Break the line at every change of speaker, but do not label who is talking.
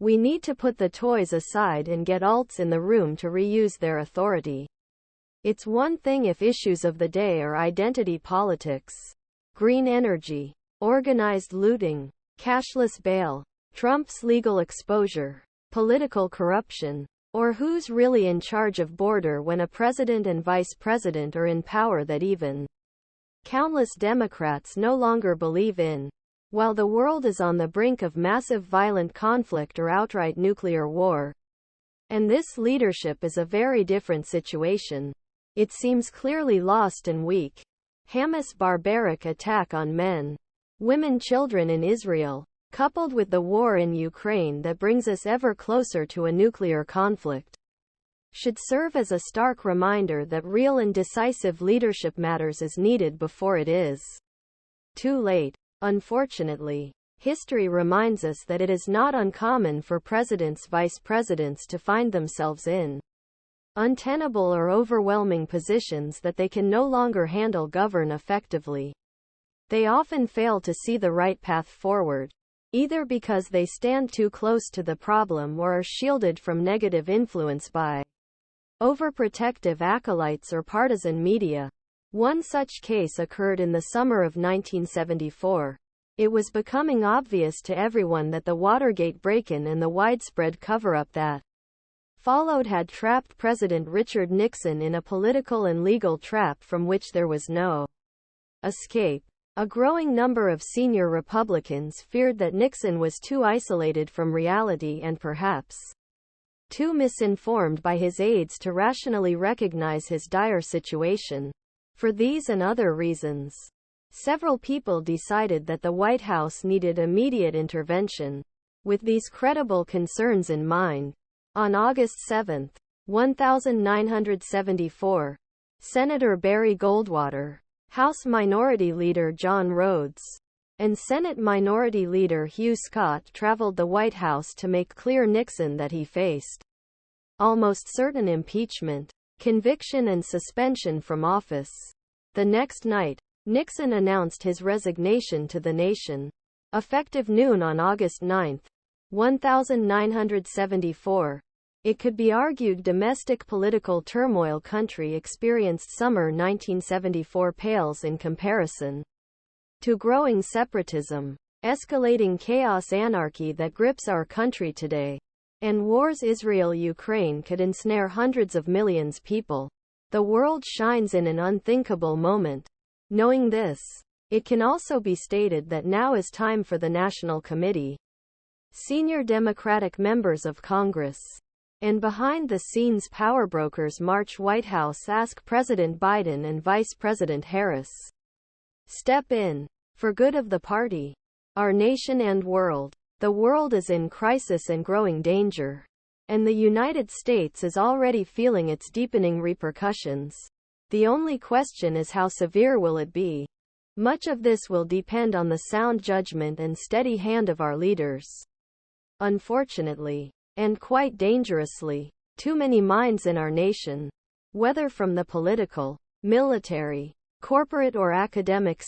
We need to put the toys aside and get ults in the room to reuse their authority. It's one thing if issues of the day are identity politics, green energy, organized looting, cashless bail, Trump's legal exposure, political corruption, or who's really in charge of border when a president and vice president are in power that even countless Democrats no longer believe in. While the world is on the brink of massive violent conflict or outright nuclear war, and this leadership is a very different situation, it seems clearly lost and weak. Hamas' barbaric attack on men, women, children in Israel, coupled with the war in Ukraine that brings us ever closer to a nuclear conflict, should serve as a stark reminder that real and decisive leadership matters is needed before it is too late. Unfortunately, history reminds us that it is not uncommon for presidents, vice presidents to find themselves in untenable or overwhelming positions that they can no longer handle, govern effectively. They often fail to see the right path forward, either because they stand too close to the problem or are shielded from negative influence by overprotective acolytes or partisan media. One such case occurred in the summer of 1974. It was becoming obvious to everyone that the Watergate break-in and the widespread cover-up that followed had trapped President Richard Nixon in a political and legal trap from which there was no escape. A growing number of senior Republicans feared that Nixon was too isolated from reality and perhaps too misinformed by his aides to rationally recognize his dire situation. For these and other reasons, several people decided that the White House needed immediate intervention. With these credible concerns in mind, on August 7, 1974, Senator Barry Goldwater, House Minority Leader John Rhodes, and Senate Minority Leader Hugh traveled the White House to make clear Nixon that he faced almost certain impeachment, conviction and suspension from office. The next night, Nixon announced his resignation to the nation. Effective noon on August 9, 1974. It could be argued domestic political turmoil country experienced summer 1974 pales in comparison to growing separatism, escalating chaos, anarchy that grips our country today, and wars Israel-Ukraine could ensnare hundreds of millions people. The world shines in an unthinkable moment. Knowing this, it can also be stated that now is time for the National Committee, senior Democratic members of Congress, and behind-the-scenes power brokers march White House, ask President Biden and Vice President Harris, step in, for good of the party, our nation and world. The world is in crisis and growing danger, and the United States is already feeling its deepening repercussions. The only question is how severe will it be? Much of this will depend on the sound judgment and steady hand of our leaders. Unfortunately, and quite dangerously, too many minds in our nation, whether from the political, military, corporate or academic